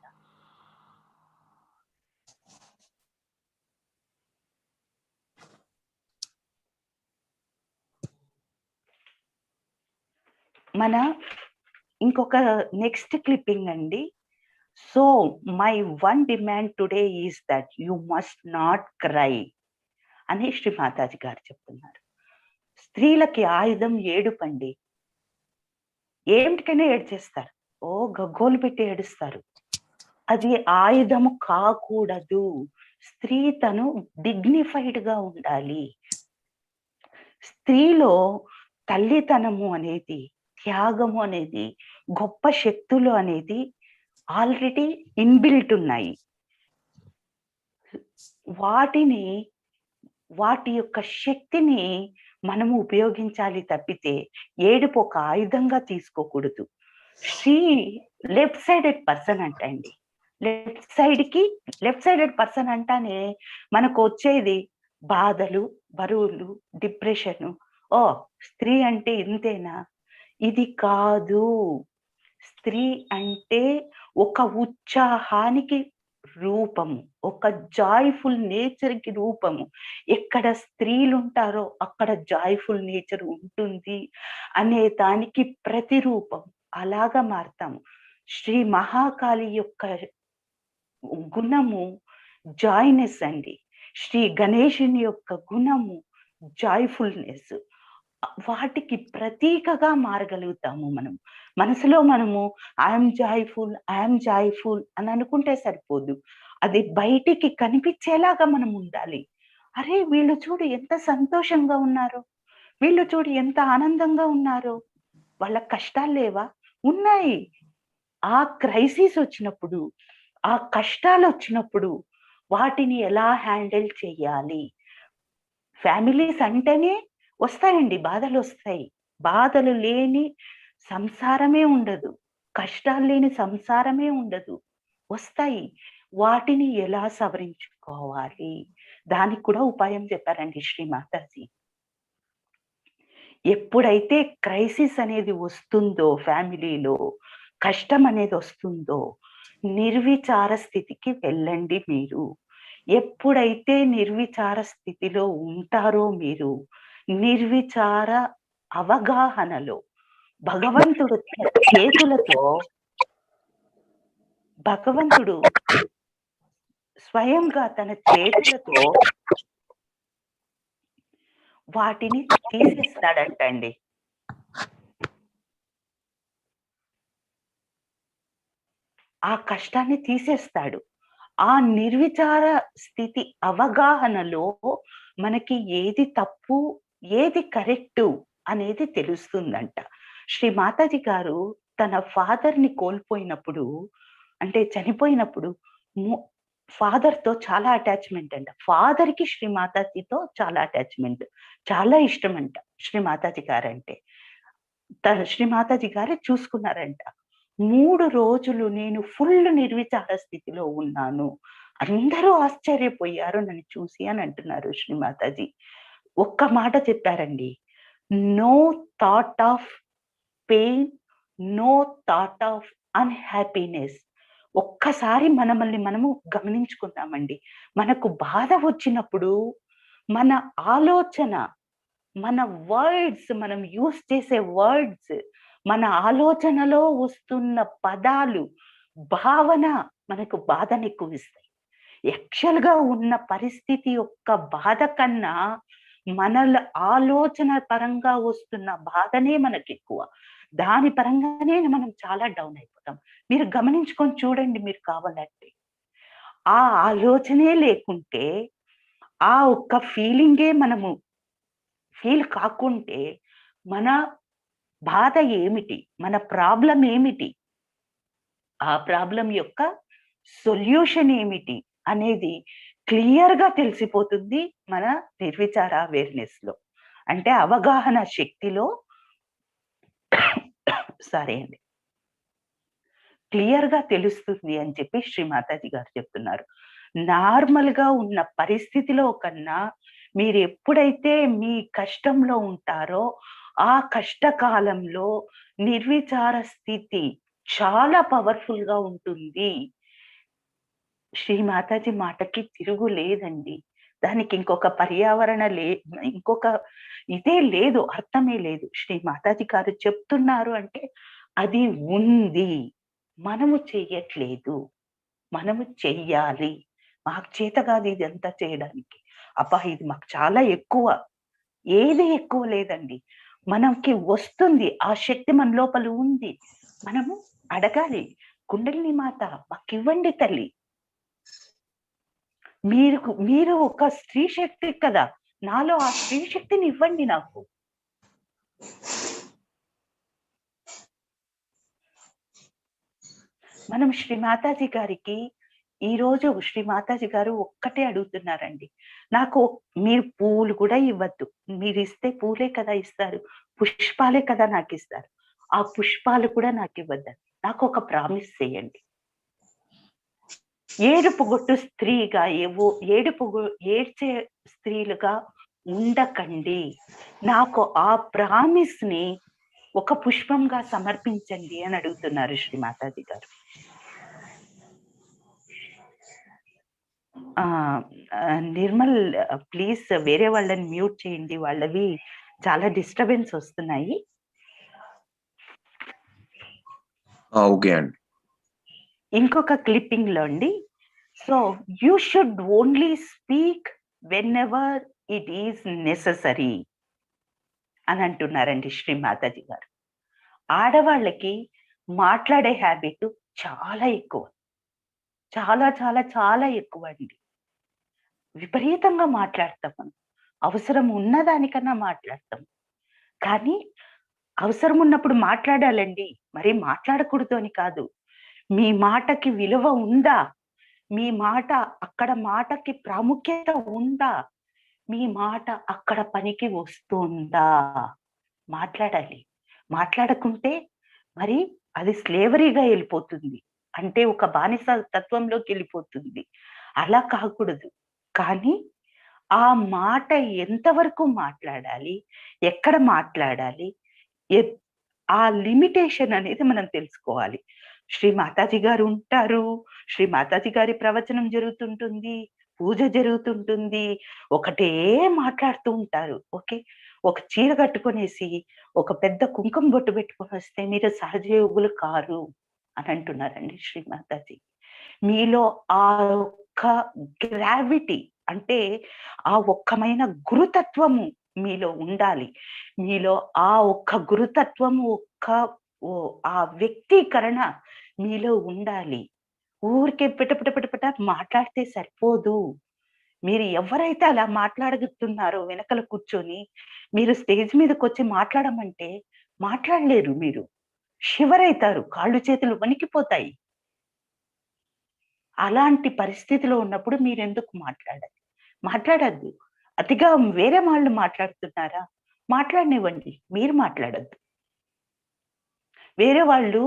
మన ఇంకొక నెక్స్ట్ క్లిప్పింగ్ అండి. So my one demand today is that you must not cry అని శ్రీ మాతాజీ గారు చెప్తున్నారు. స్త్రీలకి ఆయుధం ఏడుపండి. ఏమిటికైనా ఏడ్చేస్తారు, గగ్గోలు పెట్టి ఏడుస్తారు. అది ఆయుధము కాకూడదు. స్త్రీ తను డిగ్నిఫైడ్ గా ఉండాలి. స్త్రీలో తల్లితనము అనేది, త్యాగము అనేది, గొప్ప శక్తులు అనేది ఆల్రెడీ ఇన్బిల్ట్ ఉన్నాయి. వాటి యొక్క శక్తిని మనము ఉపయోగించాలి తప్పితే ఏడుపు ఒక ఆయుధంగా తీసుకోకూడదు. శ్రీ లెఫ్ట్ సైడెడ్ పర్సన్ అంటండి. లెఫ్ట్ సైడెడ్ పర్సన్ అంటానే మనకు వచ్చేది బాధలు, బరువులు, డిప్రెషన్. స్త్రీ అంటే ఇంతేనా? ఇది కాదు. స్త్రీ అంటే ఒక ఉత్సాహానికి రూపము, ఒక జాయ్ఫుల్ నేచర్ కి రూపము. ఎక్కడ స్త్రీలు ఉంటారో అక్కడ జాయ్ఫుల్ నేచర్ ఉంటుంది అనే దానికి ప్రతిరూపం. అలాగా మారతాము. శ్రీ మహాకాళి యొక్క గుణము జాయ్నెస్ అండి. శ్రీ గణేశుని యొక్క గుణము జాయ్ఫుల్నెస్. వాటికి ప్రతీకగా మారగలుగుతాము మనం. మనసులో మనము ఐఎమ్ జాయ్ఫుల్ అని అనుకుంటే సరిపోదు. అది బయటికి కనిపించేలాగా మనం ఉండాలి. అరే వీళ్ళు చూడు ఎంత సంతోషంగా ఉన్నారో, వీళ్ళు చూడు ఎంత ఆనందంగా ఉన్నారో. వాళ్ళ కష్టాలు లేవా? ఉన్నాయి. ఆ క్రైసిస్ వచ్చినప్పుడు, ఆ కష్టాలు వచ్చినప్పుడు వాటిని ఎలా హ్యాండిల్ చేయాలి? ఫ్యామిలీస్ అంటేనే వస్తాయండి, బాధలు వస్తాయి. బాధలు లేని సంసారమే ఉండదు, కష్టాలు లేని సంసారమే ఉండదు. వస్తాయి. వాటిని ఎలా సవరించుకోవాలి, దానికి కూడా ఉపాయం చెప్పారండి శ్రీ మాతాజీ. ఎప్పుడైతే క్రైసిస్ అనేది వస్తుందో, ఫ్యామిలీలో కష్టం అనేది వస్తుందో, నిర్విచార స్థితికి వెళ్ళండి మీరు. ఎప్పుడైతే నిర్విచార స్థితిలో ఉంటారో మీరు, నిర్విచార అవగాహనలో భగవంతుడు స్వయంగా తన చేతులతో వాటిని తీసేస్తాడంటండి. ఆ కష్టాన్ని తీసేస్తాడు. ఆ నిర్విచార స్థితి అవగాహనలో మనకి ఏది తప్పు, ఏది కరెక్టు అనేది తెలుస్తుందంట. శ్రీ మాతాజీ గారు తన ఫాదర్ ని కోల్పోయినప్పుడు, అంటే చనిపోయినప్పుడు, ఫాదర్ తో చాలా అటాచ్మెంట్ అంట. ఫాదర్ కి శ్రీ మాతాజీతో చాలా అటాచ్మెంట్, చాలా ఇష్టం అంట శ్రీ మాతాజీ గారంటే. శ్రీ మాతాజీ గారే చూసుకున్నారంట. 3 రోజులు నేను ఫుల్ నిర్విచార స్థితిలో ఉన్నాను, అందరూ ఆశ్చర్యపోయారు నన్ను చూసి అని అంటున్నారు శ్రీ మాతాజీ. ఒక్క మాట చెప్పారండి, no thought of pain, no thought of unhappiness. ఒక్కసారి మనల్ని మనము గమనించుకుందామండి. మనకు బాధ వచ్చినప్పుడు మన ఆలోచన, మన వర్డ్స్, మనం యూస్ చేసే వర్డ్స్, మన ఆలోచనలో వస్తున్న పదాలు, భావన మనకు బాధను ఎక్కువ ఇస్తాయి. యాక్చువల్ గా ఉన్న పరిస్థితి యొక్క బాధ కన్నా మనల ఆలోచన పరంగా వస్తున్న బాధనే మనకు ఎక్కువ. దాని పరంగానే మనం చాలా డౌన్ అయిపోతాం. మీరు గమనించుకొని చూడండి మీరు కావాలంటే. ఆ ఆలోచనే లేకుంటే, ఆ ఒక్క ఫీలింగే మనము ఫీల్ కాకుంటే, మన బాధ ఏమిటి, మన ప్రాబ్లం ఏమిటి, ఆ ప్రాబ్లం యొక్క సొల్యూషన్ ఏమిటి అనేది క్లియర్‌గా తెలిసిపోతుంది మన నిర్విచార అవేర్‌నెస్‌లో. అంటే అవగాహన శక్తిలో సారీ అండి. క్లియర్‌గా తెలుస్తుంది అని చెప్పి శ్రీ మాతాజీ గారు చెప్తున్నారు. నార్మల్‌గా ఉన్న పరిస్థితిలో కన్నా మీరెప్పుడైతే మీ కష్టంలో ఉంటారో, ఆ కష్టకాలంలో నిర్విచార స్థితి చాలా పవర్‌ఫుల్‌గా ఉంటుంది. శ్రీ మాతాజీ మాటకి తిరుగు లేదండి. దానికి ఇంకొక ఇంకొక ఇదే లేదు, అర్థమే లేదు. శ్రీ మాతాజీ గారు చెప్తున్నారు అంటే అది ఉంది. మనము చెయ్యట్లేదు. మనము చెయ్యాలి. మాకు చేత కాదు ఇదంతా చేయడానికి. అబ్బా! ఇది మాకు చాలా ఎక్కువ. ఏది ఎక్కువ లేదండి. మనకి వస్తుంది. ఆ శక్తి మన లోపల ఉంది. మనము అడగాలి. కుండలిని మాత మాకివ్వండి తల్లి. మీరు ఒక స్త్రీ శక్తి కదా! నాలో ఆ స్త్రీ శక్తిని ఇవ్వండి నాకు. మనం శ్రీ మాతాజీ గారికి ఈరోజు శ్రీ మాతాజీ గారు ఒక్కటే అడుగుతున్నారండి. మీరు పూలు కూడా ఇవ్వద్దు. మీరిస్తే పూలే కదా ఇస్తారు. పుష్పాలే కదా నాకిస్తారు. ఆ పుష్పాలు కూడా నాకివ్వద్దండి. నాకొక ప్రామిస్ చేయండి. ఏడుపుగొట్టు స్త్రీగా ఏడ్చే స్త్రీలుగా ఉండకండి. నాకు ఆ ప్రామిస్‌ని ఒక పుష్పంగా సమర్పించండి అని అడుగుతున్నారు శ్రీ మాతాజీ గారు. నిర్మల్ ప్లీజ్ వేరే వాళ్ళని మ్యూట్ చేయండి. వాళ్ళవి చాలా డిస్టర్బెన్స్ వస్తున్నాయి. ఓకే అండి. ఇంకొక క్లిప్పింగ్‌లో అండి. So, you should only speak whenever it is necessary అని అంటున్నారండి శ్రీ మాతాజీ గారు. ఆడవాళ్ళకి మాట్లాడే హ్యాబిట్ చాలా ఎక్కువ. చాలా చాలా చాలా ఎక్కువండి. విపరీతంగా మాట్లాడతాం మనం. అవసరం ఉన్నదానికన్నా మాట్లాడతాం. కానీ అవసరం ఉన్నప్పుడు మాట్లాడాలండి. మరి మాట్లాడకూడదు అని కాదు. మీ మాటకి విలువ ఉందా? మీ మాట అక్కడ మాటకి ప్రాముఖ్యత ఉందా? మీ మాట అక్కడ పనికి వస్తుందా? మాట్లాడాలి. మాట్లాడకుంటే మరి అది స్లేవరీగా ఎళ్ళిపోతుంది. అంటే ఒక బానిస తత్వంలోకెళ్ళిపోతుంది. అలా కాకూడదు. కానీ ఆ మాట ఎంతవరకు మాట్లాడాలి? ఎక్కడ మాట్లాడాలి? ఎప్ ఆ లిమిటేషన్ అనేది మనం తెలుసుకోవాలి. శ్రీ మాతాజీ గారు ఉంటారు. శ్రీ మాతాజీ గారి ప్రవచనం జరుగుతుంటుంది. పూజ జరుగుతుంటుంది. ఒకటే మాట్లాడుతూ ఉంటారు. ఓకే. ఒక చీర కట్టుకొనేసి, ఒక పెద్ద కుంకుమ బొట్టు పెట్టుకొనొస్తే మీరు సహజయోగులు కారు అని అంటున్నారండి శ్రీ మాతాజీ. మీలో ఆ ఒక్క గ్రావిటీ అంటే ఆ ఒక్కమైన గురుతత్వము మీలో ఉండాలి. మీలో ఆ ఒక్క గురుతత్వము ఆ వ్యక్తీకరణ మీలో ఉండాలి. ఊరికే పిట పిట పిట పిట మాట్లాడితే సరిపోదు. మీరు ఎవరైతే అలా మాట్లాడగుతున్నారో వెనకల కూర్చొని, మీరు స్టేజ్ మీదకొచ్చి మాట్లాడమంటే మాట్లాడలేరు మీరు. షివరైతారు. కాళ్ళు చేతులు వణికిపోతాయి. అలాంటి పరిస్థితిలో ఉన్నప్పుడు మీరెందుకు మాట్లాడాలి? మాట్లాడొద్దు. అతిగా వేరే వాళ్ళు మాట్లాడుతున్నారా? మాట్లాడనివ్వండి. మీరు మాట్లాడొద్దు. వేరే వాళ్ళు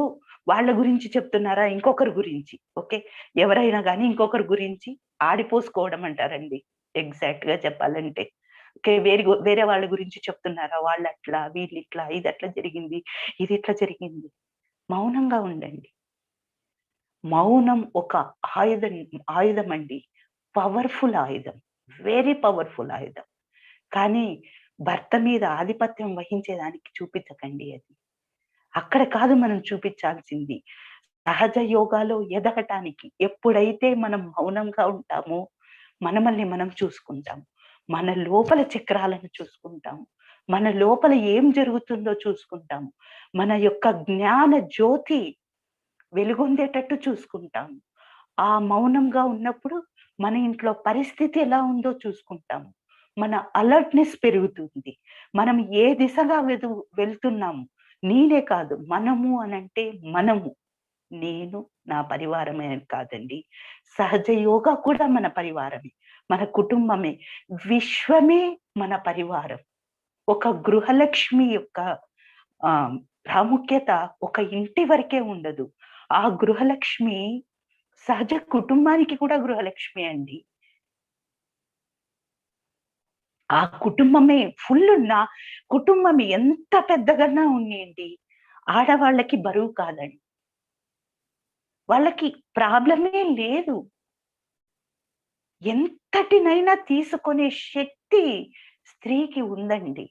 వాళ్ళ గురించి చెప్తున్నారా? ఇంకొకరి గురించి. ఓకే. ఎవరైనా గాని ఇంకొకరి గురించి ఆడిపోసుకోవడం అంటారండి. ఎగ్జాక్ట్‌గా చెప్పాలంటే. ఓకే. వేరే వాళ్ళ గురించి చెప్తున్నారా? వాళ్ళట్లా, వీళ్ళిట్లా, ఇదట్లా జరిగింది, ఇదిట్లా జరిగింది. మౌనంగా ఉండండి. మౌనం ఒక ఆయుధమండి. పవర్‌ఫుల్ ఆయుధం. వెరీ పవర్‌ఫుల్ ఆయుధం. కానీ భర్త మీద ఆధిపత్యం వహించేదానికి చూపించకండి అది. అక్కడ కాదు మనం చూపించాల్సింది. సహజ యోగాలో ఎదగటానికి ఎప్పుడైతే మనం మౌనంగా ఉంటామో, మనమల్ని మనం చూసుకుంటాం. మన లోపల చక్రాలను చూసుకుంటాం. మన లోపల ఏం జరుగుతుందో చూసుకుంటాం. మన యొక్క జ్ఞాన జ్యోతి వెలుగొందేటట్టు చూసుకుంటాము. ఆ మౌనంగా ఉన్నప్పుడు మన ఇంట్లో పరిస్థితి ఎలా ఉందో చూసుకుంటాము. మన అలర్ట్‌నెస్ పెరుగుతుంది. మనం ఏ దిశగా వెళ్తున్నాము, నేనే కాదు, మనము అనంటే మనము. నేను, నా పరివారమే అని కాదండి. సహజ యోగా కూడా మన పరివారమే. మన కుటుంబమే. విశ్వమే మన పరివారం. ఒక గృహలక్ష్మి యొక్క ప్రాముఖ్యత ఒక ఇంటి వరకే ఉండదు. ఆ గృహలక్ష్మి సహజ కుటుంబానికి కూడా గృహలక్ష్మి అండి. ఆ కుటుంబమే నా కుటుంబం ఎంత పెద్దగానా ఉన్నియండి, ఆడవాళ్ళకి బరువు కాదండి. వాళ్ళకి ప్రాబ్లమే లేదు. ఎంతటినైనా తీసుకునే శక్తి స్త్రీకి ఉందండి.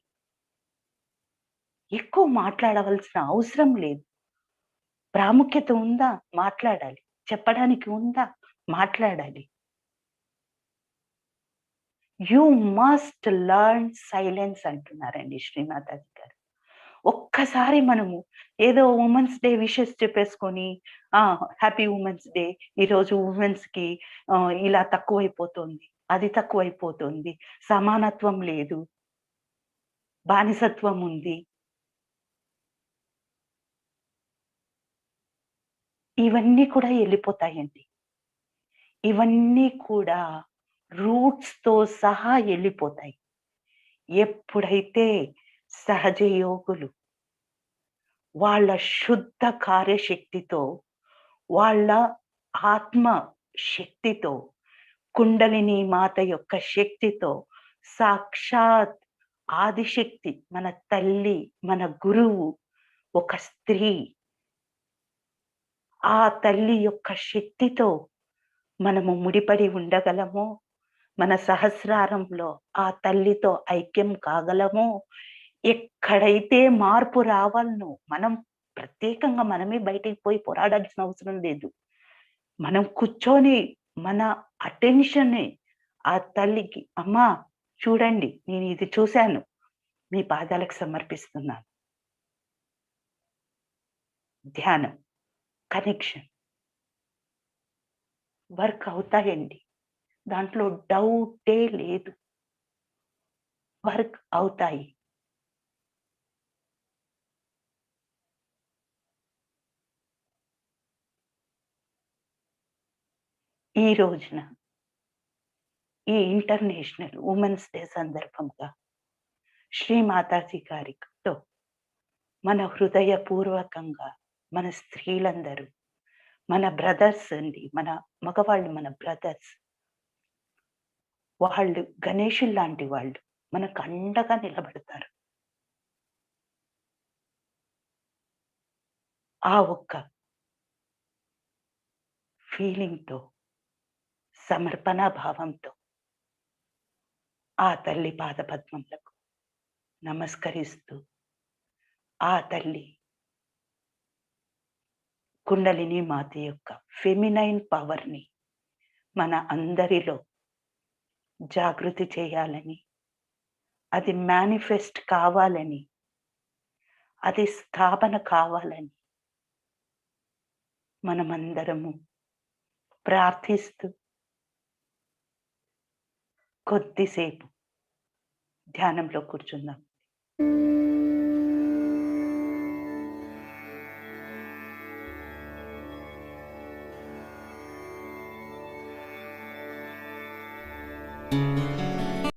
ఎక్కువ మాట్లాడవలసిన అవసరం లేదు. ప్రాముఖ్యత ఉందా? మాట్లాడాలి. చెప్పడానికి ఉందా? మాట్లాడాలి. యూ మస్ట్ లెర్న్ సైలెన్స్ అంటున్నారండి శ్రీమాతాజీ గారు. ఒక్కసారి మనము ఏదో ఉమెన్స్ డే విషెస్ చెప్పేసుకొని హ్యాపీ ఉమెన్స్ డే, ఈరోజు ఉమెన్స్ కి ఇలా తక్కువైపోతుంది, అది తక్కువైపోతుంది, సమానత్వం లేదు, బానిసత్వం ఉంది, ఇవన్నీ కూడా వెళ్ళిపోతాయండి. ఇవన్నీ కూడా రూట్స్ తో సహా వెళ్ళిపోతాయి. ఎప్పుడైతే సహజ యోగులు వాళ్ళ శుద్ధ కార్యశక్తితో, వాళ్ళ ఆత్మ శక్తితో, కుండలిని మాత యొక్క శక్తితో, సాక్షాత్ ఆదిశక్తి మన తల్లి, మన గురువు ఒక స్త్రీ, ఆ తల్లి యొక్క శక్తితో మనము ముడిపడి ఉండగలమో, మన సహస్రారంలో ఆ తల్లితో ఐక్యం కాగలమో, ఎక్కడైతే మార్పు రావాలనో, మనం ప్రత్యేకంగా మనమే బయటికి పోయి పోరాడాల్సిన అవసరం లేదు. మనం కూర్చొని మన అటెన్షన్ ఆ తల్లికి, అమ్మా చూడండి, నేను ఇది చూశాను, మీ పాదాలకు సమర్పిస్తున్నాను. ధ్యానం, కనెక్షన్ వర్క్ అవుతాయండి. దాంట్లో డౌటే లేదు. వర్క్ అవుతాయి. ఈ రోజున ఈ ఇంటర్నేషనల్ ఉమెన్స్ డే సందర్భంగా శ్రీ మాతాజీ గారితో మన హృదయపూర్వకంగా మన స్త్రీలందరూ, మన బ్రదర్స్ అండి, మన మగవాళ్ళు, మన బ్రదర్స్, వాళ్ళు గణేషులు లాంటి వాళ్ళు మనకు అండగా నిలబడతారు. ఆ ఒక్క ఫీలింగ్తో, సమర్పణ భావంతో ఆ తల్లి పాదపద్మములకు నమస్కరిస్తూ, ఆ తల్లి కుండలిని మాత యొక్క ఫెమినైన్ పవర్ని మన అందరిలో జాగృతి చేయాలని, అది మేనిఫెస్ట్ కావాలని, అది స్థాపన కావాలని మనమందరము ప్రార్థిస్తూ కొద్దిసేపు ధ్యానంలో కూర్చుందాం.